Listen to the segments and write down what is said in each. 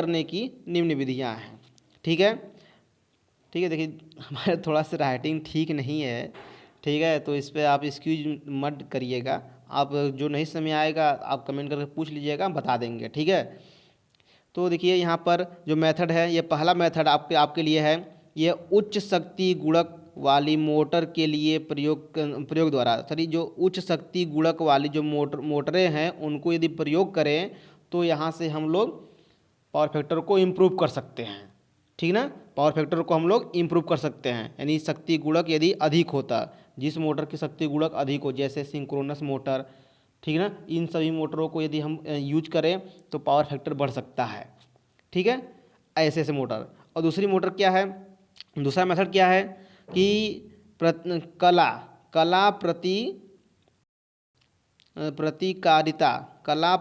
करने की निम्न विधियाँ हैं। ठीक है, ठीक है। देखिए हमारे थोड़ा सा राइटिंग ठीक नहीं है, ठीक है, तो इस पर आप एक्सक्यूज मत करिएगा। आप जो नहीं समय आएगा आप कमेंट करके पूछ लीजिएगा, हम बता देंगे। ठीक है, तो देखिए यहाँ पर जो मेथड है, ये पहला मेथड आपके लिए है। ये उच्च शक्ति गुणक वाली मोटर के लिए प्रयोग द्वारा, सॉरी, जो उच्च शक्ति गुणक वाली जो मोटरें हैं उनको यदि प्रयोग करें तो यहाँ से हम लोग पावर फैक्टर को इम्प्रूव कर सकते हैं। ठीक ना, पावर फैक्टर को हम लोग इम्प्रूव कर सकते हैं, यानी शक्ति गुणक यदि अधिक होता, जिस मोटर की शक्ति गुणक अधिक हो, जैसे सिंक्रोनस मोटर, ठीक ना, इन सभी मोटरों को यदि हम यूज करें तो पावर फैक्टर बढ़ सकता है। ठीक है, ऐसे ऐसे मोटर। और दूसरी मोटर क्या है, दूसरा मेथड क्या है कि कला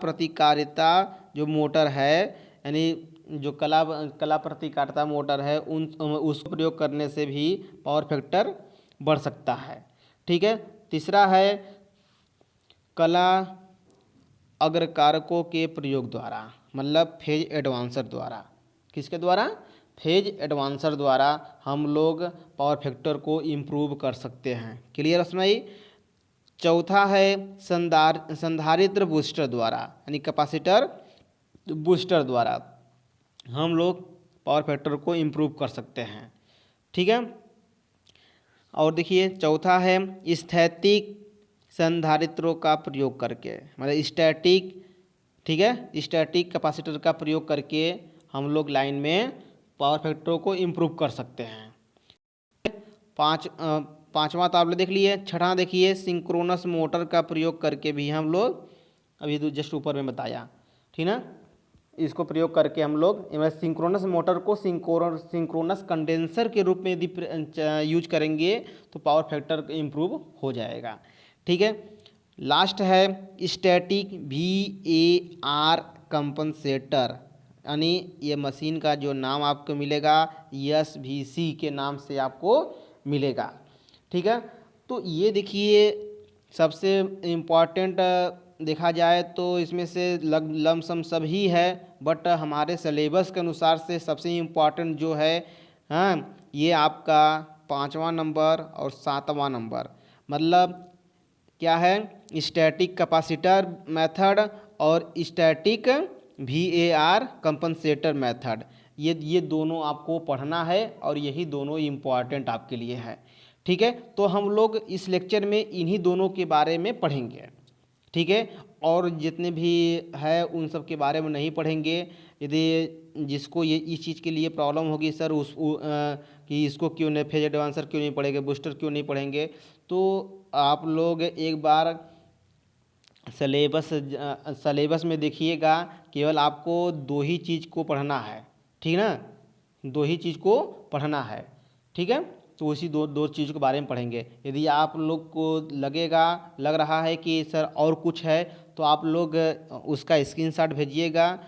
प्रतिकारिता जो मोटर है, यानी जो कला प्रतिकारिता मोटर है उसको प्रयोग करने से भी पावर फैक्टर बढ़ सकता है। ठीक है, तीसरा है कला अग्रकारकों के प्रयोग द्वारा, मतलब फेज एडवांसर द्वारा। किसके द्वारा? फेज एडवांसर द्वारा हम लोग पावर फैक्टर को इम्प्रूव कर सकते हैं। क्लियर है भाई? चौथा है संधारित्र बूस्टर द्वारा, यानी कैपेसिटर बूस्टर द्वारा हम लोग पावर फैक्टर को इम्प्रूव कर सकते हैं। ठीक है, और देखिए चौथा है स्थैतिक संधारित्रों का प्रयोग करके, मतलब स्टैटिक, ठीक है, स्टैटिक कैपेसिटर का प्रयोग करके हम लोग लाइन में पावर फैक्टरों को इम्प्रूव कर सकते हैं। पांचवा तो आप लोग देख लिए। छठा देखिए सिंक्रोनस मोटर का प्रयोग करके भी हम लोग, अभी तो जस्ट ऊपर में बताया, ठीक ना, इसको प्रयोग करके हम लोग सिंक्रोनस मोटर को सिंक्रोनस कंडेंसर के रूप में यदि यूज करेंगे तो पावर फैक्टर इम्प्रूव हो जाएगा। ठीक है, लास्ट है स्टैटिक VAR कंपनसेटर, यानी ये मशीन का जो नाम आपको मिलेगा SVC के नाम से आपको मिलेगा। ठीक है, तो ये देखिए सबसे इम्पॉर्टेंट देखा जाए तो इसमें से लमसम सभी है, बट हमारे सिलेबस के अनुसार से सबसे इम्पॉर्टेंट जो है, हाँ, ये आपका 5वां नंबर और 7वां नंबर, मतलब क्या है, स्टैटिक कैपेसिटर मेथड और स्टैटिक VAR कंपनसेटर मेथड। ये दोनों आपको पढ़ना है और यही दोनों इम्पॉर्टेंट आपके लिए है। ठीक है, तो हम लोग इस लेक्चर में इन्हीं दोनों के बारे में पढ़ेंगे। ठीक है, और जितने भी है उन सब के बारे में नहीं पढ़ेंगे। यदि जिसको ये इस चीज़ के लिए प्रॉब्लम होगी सर कि इसको क्यों नहीं, फेज एडवांसर क्यों नहीं पढ़ेंगे, बूस्टर क्यों नहीं पढ़ेंगे, तो आप लोग एक बार सलेबस में देखिएगा, केवल आपको दो ही चीज़ को पढ़ना है। ठीक ना, दो ही चीज़ को पढ़ना है। ठीक है, तो उसी दो चीज़ के बारे में पढ़ेंगे। यदि आप लोग को लग रहा है कि सर और कुछ है तो आप लोग उसका स्क्रीनशॉट भेजिएगा।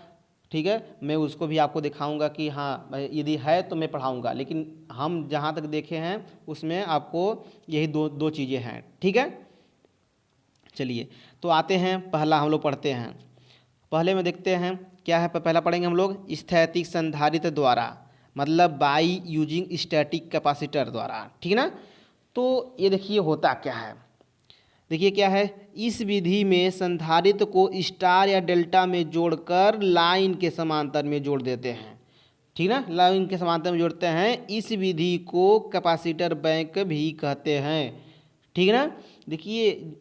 ठीक है, मैं उसको भी आपको दिखाऊंगा कि हाँ यदि है तो मैं पढ़ाऊंगा, लेकिन हम जहाँ तक देखे हैं उसमें आपको यही दो चीज़ें हैं। ठीक है, चलिए तो आते हैं, पहला हम लोग पढ़ते हैं। पहले में देखते हैं क्या है, पहला पढ़ेंगे हम लोग स्थैतिक संधारित्र द्वारा, मतलब बाई यूजिंग स्टैटिक कैपेसिटर द्वारा। ठीक ना, तो ये देखिए होता क्या है, देखिए क्या है, इस विधि में संधारित्र को स्टार या डेल्टा में जोड़कर लाइन के समांतर में जोड़ देते हैं। ठीक ना, लाइन के समांतर में जोड़ते हैं, इस विधि को कैपेसिटर बैंक भी कहते हैं। ठीक ना, देखिए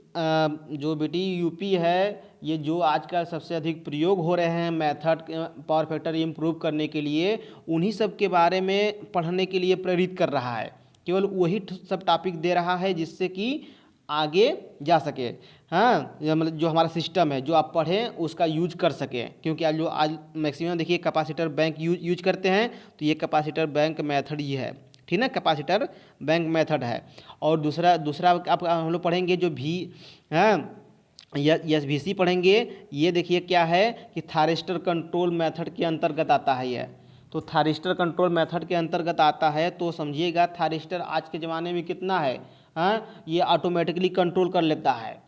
जो बेटी यूपी है, ये जो आजकल सबसे अधिक प्रयोग हो रहे हैं मेथड पावर फैक्टर इम्प्रूव करने के लिए, उन्हीं सब के बारे में पढ़ने के लिए प्रेरित कर रहा है। केवल वही सब टॉपिक दे रहा है जिससे कि आगे जा सके। हाँ, मतलब जो हमारा सिस्टम है जो आप पढ़ें उसका यूज कर सकें, क्योंकि आज मैक्सिमम देखिए कैपेसिटर बैंक यूज करते हैं, तो ये कैपेसिटर बैंक मेथड ही है। ठीक ना, कैपेसिटर बैंक मेथड है। और दूसरा आप हम लोग पढ़ेंगे जो भी, हाँ, SVC पढ़ेंगे। ये देखिए क्या है कि थारिस्टर कंट्रोल मेथड के अंतर्गत आता है ये, तो थारिस्टर कंट्रोल मेथड के अंतर्गत आता है। तो समझिएगा थारिस्टर आज के ज़माने में कितना है, हाँ, ये ऑटोमेटिकली कंट्रोल कर लेता है।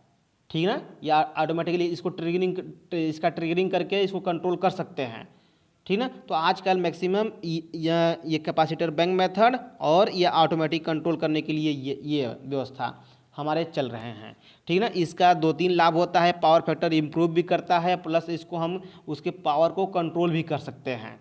ठीक ना, या ऑटोमेटिकली इसका ट्रिगरिंग करके इसको कंट्रोल कर सकते हैं। ठीक ना। तो आजकल मैक्सिमम ये कैपेसिटर बैंक मेथड और ये ऑटोमेटिक कंट्रोल करने के लिए ये व्यवस्था हमारे चल रहे हैं, ठीक ना। इसका 2-3 लाभ होता है, पावर फैक्टर इम्प्रूव भी करता है, प्लस इसको हम उसके पावर को कंट्रोल भी कर सकते हैं,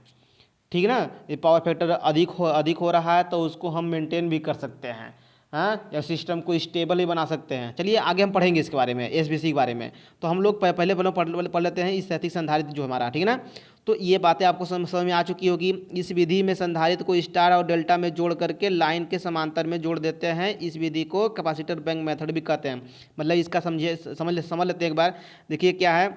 ठीक ना। ये पावर फैक्टर अधिक हो रहा है तो उसको हम मेंटेन भी कर सकते हैं, हाँ, या सिस्टम को स्टेबल ही बना सकते हैं। चलिए आगे हम पढ़ेंगे इसके बारे में, एसबीसी के बारे में। तो हम लोग पहले पढ़ लेते हैं स्थैतिक संधारित्र जो हमारा, ठीक है ना। तो ये बातें आपको समझ में आ चुकी होगी। इस विधि में संधारित्र को स्टार और डेल्टा में जोड़ करके लाइन के समांतर में जोड़ देते हैं। इस विधि को कैपेसिटर बैंक मेथड भी कहते हैं। मतलब इसका समझ लेते हैं एक बार। देखिए क्या है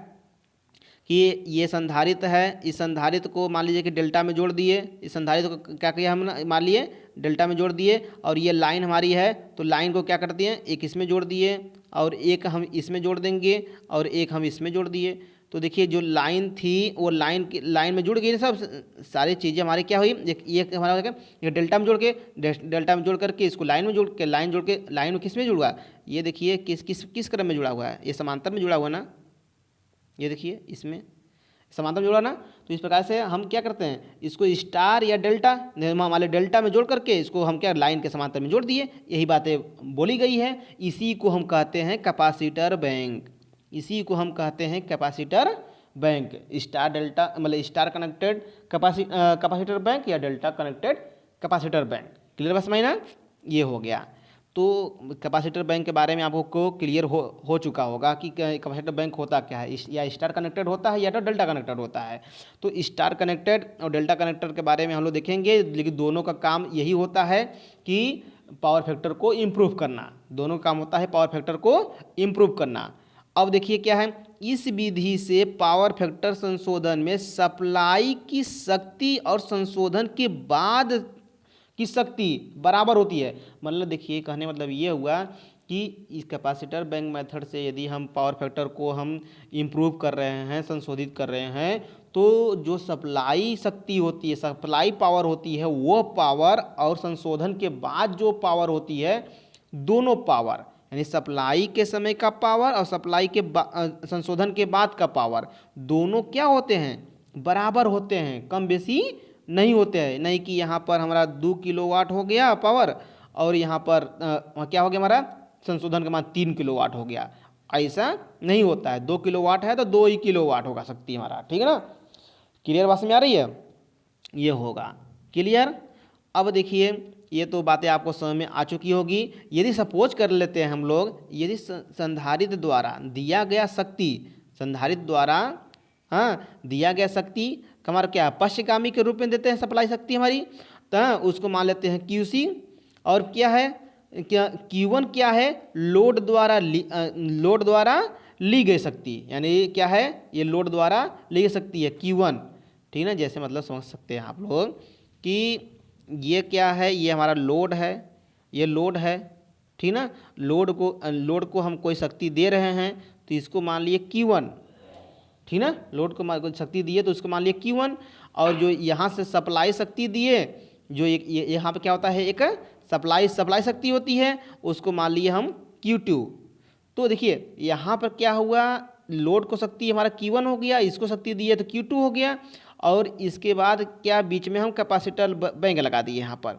कि ये संधारित्र है, इस संधारित्र को मान लीजिए कि डेल्टा में जोड़ दिए, इस संधारित्र को क्या किया हम मान लिए डेल्टा में जोड़ दिए, और ये लाइन हमारी है तो लाइन को क्या कर दिए, एक इसमें जोड़ दिए और एक हम इसमें जोड़ देंगे और एक हम इसमें जोड़ दिए। तो देखिए जो लाइन थी वो लाइन में जुड़ गई, सब सारी चीज़ें हमारी क्या हुई, ये हमारा क्या, ये डेल्टा में जोड़ के डेल्टा में जोड़ करके इसको लाइन में जोड़ के लाइन में किस में जुड़ा, ये देखिए किस क्रम में जुड़ा हुआ है, ये समांतर में जुड़ा हुआ है ना, ये देखिए इसमें समांतर में जुड़ा ना। तो इस प्रकार से हम क्या करते हैं, इसको स्टार या डेल्टा वाले डेल्टा में जोड़ करके इसको हम क्या लाइन के समांतर में जोड़ दिए, यही बातें बोली गई है। इसी को हम कहते हैं कैपेसिटर बैंक, इसी को हम कहते हैं कैपेसिटर बैंक। स्टार डेल्टा मतलब स्टार कनेक्टेड कैपेसिटर बैंक या delta connected capacitor bank. Clear बस ना, ये हो गया। तो कैपेसिटर बैंक के बारे में आपको क्लियर हो चुका होगा कि कैपेसिटर बैंक होता क्या है, या स्टार कनेक्टेड होता है या तो डेल्टा कनेक्टेड होता है। तो स्टार कनेक्टेड और डेल्टा कनेक्टेड के बारे में हम लोग देखेंगे, लेकिन दोनों का काम यही होता है कि पावर फैक्टर को इम्प्रूव करना, दोनों का काम होता है पावर फैक्टर को इम्प्रूव करना। अब देखिए क्या है, इस विधि से पावर फैक्टर संशोधन में सप्लाई की शक्ति और संशोधन के बाद की शक्ति बराबर होती है। मतलब देखिए कहने मतलब ये हुआ कि इस कैपेसिटर बैंक मेथड से यदि हम पावर फैक्टर को हम इम्प्रूव कर रहे हैं, संशोधित कर रहे हैं, तो जो सप्लाई शक्ति होती है, सप्लाई पावर होती है, वो पावर और संशोधन के बाद जो पावर होती है, दोनों पावर यानी सप्लाई के समय का पावर और सप्लाई के संशोधन के बाद का पावर, दोनों क्या होते हैं, बराबर होते हैं, कम बेसी नहीं होते हैं। नहीं कि यहाँ पर हमारा 2 किलोवाट हो गया पावर और यहाँ पर क्या हो गया हमारा संशोधन के बाद 3 किलोवाट हो गया, ऐसा नहीं होता है। 2 किलोवाट है तो 2 ही किलोवाट होगा शक्ति हमारा, ठीक है ना। क्लियर बात में आ रही है, ये होगा क्लियर। अब देखिए ये तो बातें आपको समझ में आ चुकी होगी। यदि सपोज कर लेते हैं हम लोग, यदि संधारित्र द्वारा दिया गया शक्ति, संधारित्र द्वारा हाँ दिया गया शक्ति हमारा क्या पश्चगामी के रूप में देते हैं सप्लाई शक्ति हमारी, तो उसको मान लेते हैं QC। और क्या है, क्या Q1 क्या है, लोड द्वारा ली गई शक्ति, यानी क्या है, ये लोड द्वारा ली गई शक्ति है Q1, ठीक है ना। जैसे मतलब समझ सकते हैं आप लोग कि ये क्या है, ये हमारा लोड है, ये लोड है, ठीक ना। लोड को हम कोई शक्ति दे रहे हैं तो इसको मान लिए Q1, ठीक ना। लोड को शक्ति दिए तो उसको मान लिए Q1, और जो यहाँ से सप्लाई शक्ति दिए, जो यहाँ पे क्या होता है, एक सप्लाई शक्ति होती है, उसको मान लिए हम Q2। तो देखिए यहाँ पर क्या हुआ, लोड को शक्ति हमारा Q1 हो गया, इसको शक्ति दी है तो Q2 हो गया, और इसके बाद क्या बीच में हम कैपेसिटर बैंक लगा दिए। यहाँ पर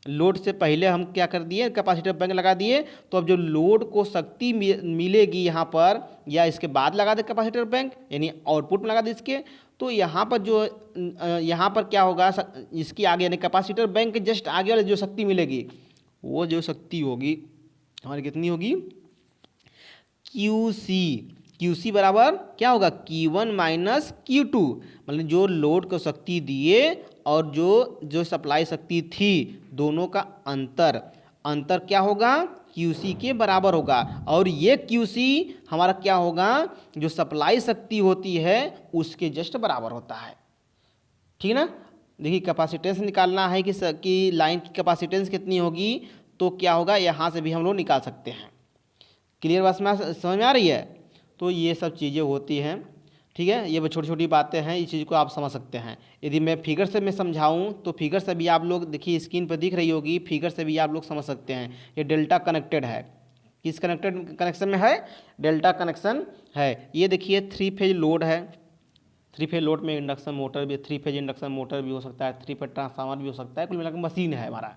लोड से पहले हम क्या कर दिए, कैपेसिटर बैंक लगा दिए। तो अब जो लोड को शक्ति मिलेगी यहाँ पर, या इसके बाद लगा दे कैपेसिटर बैंक, यानी आउटपुट में लगा दे इसके, तो यहाँ पर जो यहाँ पर क्या होगा, इसकी आगे यानी कैपेसिटर बैंक के जस्ट आगे वाली जो शक्ति मिलेगी, वो जो शक्ति होगी हमारी कितनी होगी, QC बराबर क्या होगा, Q1 माइनस Q2। मतलब जो लोड को शक्ति दिए और जो सप्लाई शक्ति थी, दोनों का अंतर क्या होगा, QC के बराबर होगा। और ये QC हमारा क्या होगा, जो सप्लाई शक्ति होती है उसके जस्ट बराबर होता है, ठीक ना। देखिए कैपेसिटेंस निकालना है कि लाइन की कैपेसिटेंस कितनी होगी, तो क्या होगा, यहाँ से भी हम लोग निकाल सकते हैं। क्लियर बात समझ में आ रही है। तो ये सब चीज़ें होती हैं, ठीक है। ये छोटी छोटी बातें हैं, इस चीज़ को आप समझ सकते हैं। यदि मैं फिगर से मैं समझाऊं तो फिगर से भी आप लोग देखिए स्क्रीन पर दिख रही होगी, फिगर से भी आप लोग समझ सकते हैं। ये डेल्टा कनेक्टेड है, किस कनेक्शन में है, डेल्टा कनेक्शन है। ये देखिए 3 फेज लोड है, 3 फेज लोड में इंडक्शन मोटर भी, 3 फेज इंडक्शन मोटर भी हो सकता है, 3 फेज ट्रांसफार्मर भी हो सकता है, कुल मिलाकर मशीन है हमारा,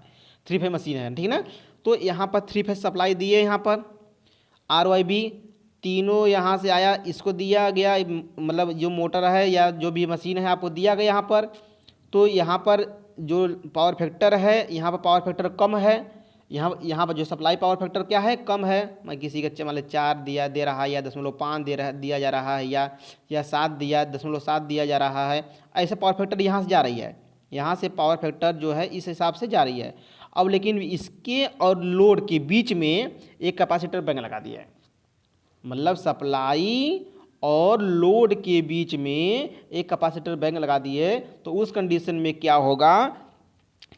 3 फेज मशीन है, ठीक ना। तो यहाँ पर 3 फेज सप्लाई दिए, यहाँ पर RYB तीनों यहाँ से आया, इसको दिया गया, मतलब जो मोटर है या जो भी मशीन है आपको दिया गया यहाँ पर। तो यहाँ पर जो पावर फैक्टर है, यहाँ पर पावर फैक्टर कम है, यहाँ पर जो सप्लाई पावर फैक्टर क्या है, कम है। मैं किसी का मान लो 4 दे रहा है, या 0.5 दिया जा रहा है, या 7 0.7 दिया जा रहा है, ऐसे पावर फैक्टर यहाँ से जा रही है, यहाँ से पावर फैक्टर जो है इस हिसाब से जा रही है। अब लेकिन इसके और लोड के बीच में एक कैपेसिटर बैंक लगा दिया है, मतलब सप्लाई और लोड के बीच में एक कैपेसिटर बैंक लगा दिए। तो उस कंडीशन में क्या होगा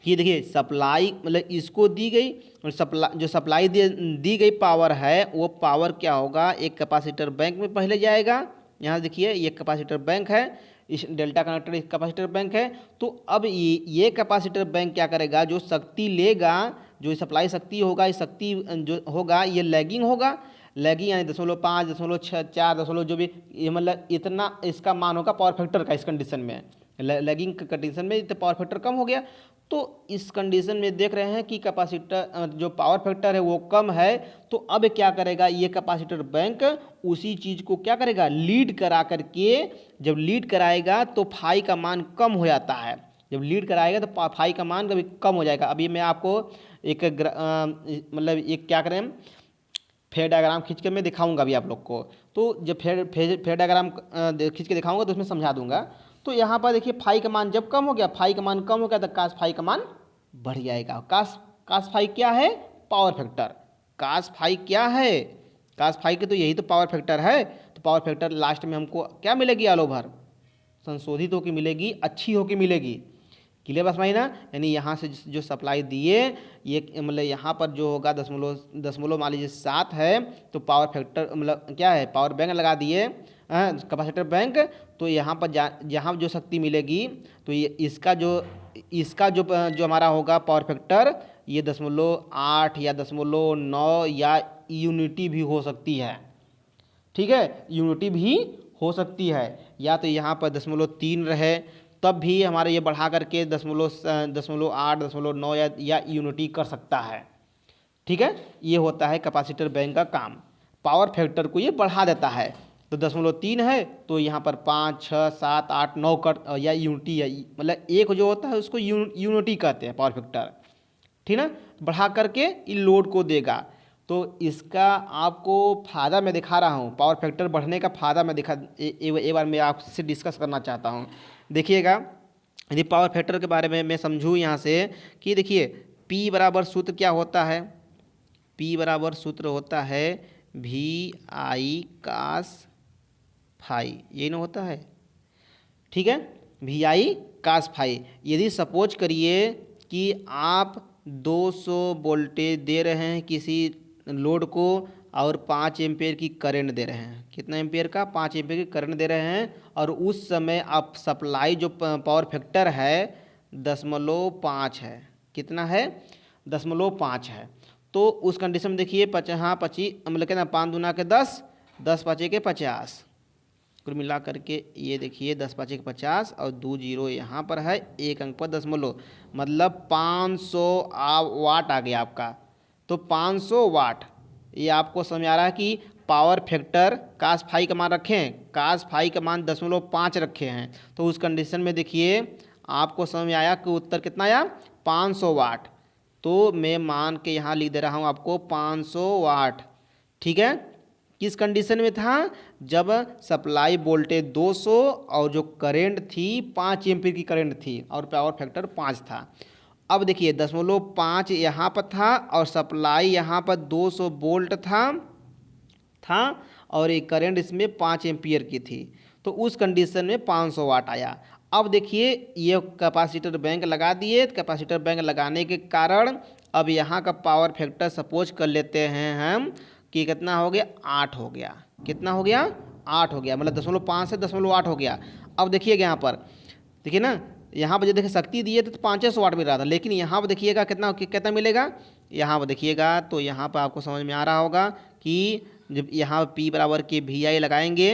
कि देखिए सप्लाई मतलब इसको दी गई, और जो सप्लाई दी गई पावर है वो पावर क्या होगा, एक कैपेसिटर बैंक में पहले जाएगा। यहाँ देखिए ये कैपेसिटर बैंक है, इस डेल्टा कनेक्टर एक कैपेसिटर बैंक है। तो अब ये कैपेसिटर बैंक क्या करेगा, जो शक्ति लेगा, जो सप्लाई शक्ति होगा, इस शक्ति जो होगा ये लैगिंग होगा, लैगिंग यानी 0.5 0.6 4 जो भी, ये मतलब इतना इसका मान होगा पावर फैक्टर का। इस कंडीशन में लैगिंग कंडीशन में पावर फैक्टर कम हो गया। तो इस कंडीशन में देख रहे हैं कि कैपेसिटर जो पावर फैक्टर है वो कम है। तो अब क्या करेगा ये कैपेसिटर बैंक, उसी चीज़ को क्या करेगा, लीड करा करके, जब लीड कराएगा तो फाई का मान कम हो जाता है, जब लीड कराएगा तो फाई का मान कभी कम हो जाएगा। अभी मैं आपको एक मतलब एक क्या करें, फेज डायग्राम खींच के मैं दिखाऊंगा अभी आप लोग को। तो जब फेज डायग्राम खींच के दिखाऊंगा तो उसमें समझा दूंगा। तो यहाँ पर देखिए फाई का मान जब कम हो गया, फाई का मान कम हो गया तो कास फाई का मान बढ़ जाएगा। कास फाई क्या है, पावर फैक्टर। कास फाई क्या है, कास फाई के तो यही तो पावर फैक्टर है। तो पावर फैक्टर लास्ट में हमको क्या मिलेगी, ऑल ओवर संशोधित होकर मिलेगी, अच्छी होकर मिलेगी। क्लियर बस भाई ना। यानी यहाँ से जो सप्लाई दिए ये मतलब यहाँ पर जो होगा दशमलव मान लीजिए 7 है, तो पावर फैक्टर मतलब क्या है, पावर बैंक लगा दिए कैपेसिटर बैंक। तो यहाँ पर जहाँ जो शक्ति मिलेगी तो ये इसका जो हमारा होगा पावर फैक्टर, ये 0.8 या 0.9 या यूनिटी भी हो सकती है, ठीक है, यूनिटी भी हो सकती है। या तो यहाँ पर 0.3 रहे तब भी हमारे ये बढ़ा करके 0.8 0.9 या यूनिटी कर सकता है, ठीक है। ये होता है कैपेसिटर बैंक का काम, पावर फैक्टर को ये बढ़ा देता है। तो 0.3 है तो यहाँ पर 5 6 7 8 9 कर या यूनिटी है, मतलब एक जो होता है उसको यूनिटी कहते हैं पावर फैक्टर, ठीक ना। बढ़ा करके इन लोड को देगा। तो इसका आपको फ़ायदा मैं दिखा रहा हूँ, पावर फैक्टर बढ़ने का फ़ायदा मैं एक बार मैं आपसे डिस्कस करना चाहता हूँ। देखिएगा यदि पावर फैक्टर के बारे में मैं समझूँ यहाँ से कि देखिए P बराबर सूत्र क्या होता है, P बराबर सूत्र होता है VI कास फाई, यही ना होता है, ठीक है, VI कास फाई। यदि सपोज करिए कि आप 200 वोल्टेज दे रहे हैं किसी लोड को और 5 एम्पेयर की करंट दे रहे हैं, कितना एम्पेयर का, 5 एम्पेयर की करंट दे रहे हैं, और उस समय आप सप्लाई जो पावर फैक्टर है 0.5 है, कितना है 0.5 है। तो उस कंडीशन में देखिए 25 मतलब कितना, 5 दूना के 10 10 5 के 50, कुल मिला करके ये देखिए 10 5 के 50 और 2 जीरो यहाँ पर है, एक अंक पर दशमलव, मतलब 500 वाट आ गया आपका। तो 500 वाट, ये आपको समझ आ रहा है कि पावर फैक्टर कास फाई का मान रखें, कास फाई का मान 0.5 रखे हैं। तो उस कंडीशन में देखिए आपको समझ में आया कि उत्तर कितना आया, 500 वाट। तो मैं मान के यहाँ लिख दे रहा हूँ आपको 500 वाट, ठीक है। किस कंडीशन में था, जब सप्लाई वोल्टेज 200 और जो करंट थी 5 एम्पीयर की करंट थी और पावर फैक्टर 5 था। अब देखिए 0.5 यहाँ पर था और सप्लाई यहाँ पर 200 वोल्ट था और एक करंट इसमें 5 एम्पीयर की थी। तो उस कंडीशन में 500 वाट आया। अब देखिए ये कैपेसिटर बैंक लगा दिए, कैपेसिटर बैंक लगाने के कारण अब यहाँ का पावर फैक्टर सपोज कर लेते हैं हम कि कितना हो गया, 8 हो गया, कितना हो गया, 8 हो गया, मतलब 0.5 से 0.8 हो गया। अब देखिएगा यहाँ पर, देखिए ना, यहाँ पर जो देखिए शक्ति दिए थे तो 500 वाट मिल रहा था, लेकिन यहाँ पर देखिएगा कितना कितना मिलेगा, यहाँ पर देखिएगा तो यहाँ पर आपको समझ में आ रहा होगा कि जब यहाँ P बराबर के VI लगाएंगे,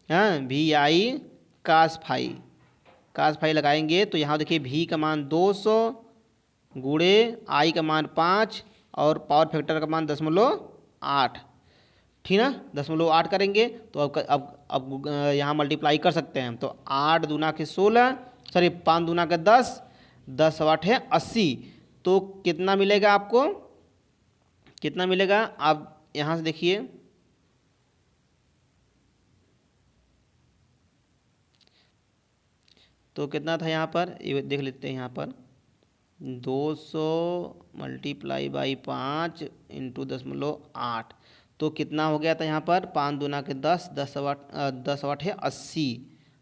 हाँ VI कास फाई लगाएंगे तो यहाँ देखिए भी का मान 200 गुणे आई का मान 5 और पावर फैक्टर का मान 0.8, ठीक ना। 0.8 करेंगे तो अब यहाँ मल्टीप्लाई कर सकते हैं। तो 8 दूना के 16, सॉरी 5 दूना के 10, 10 8 है 80। तो कितना मिलेगा आपको, कितना मिलेगा आप यहाँ से देखिए, तो कितना था यहाँ पर, ये देख लेते हैं। यहाँ पर 200 मल्टीप्लाई बाई 5 इंटू 0.8, तो कितना हो गया था यहाँ पर, 5 दूना के 10, 10 8 है 80।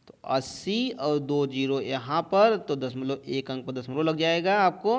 तो 80 और 2 जीरो यहाँ पर, तो 0.1 अंक पर 0 लग जाएगा आपको।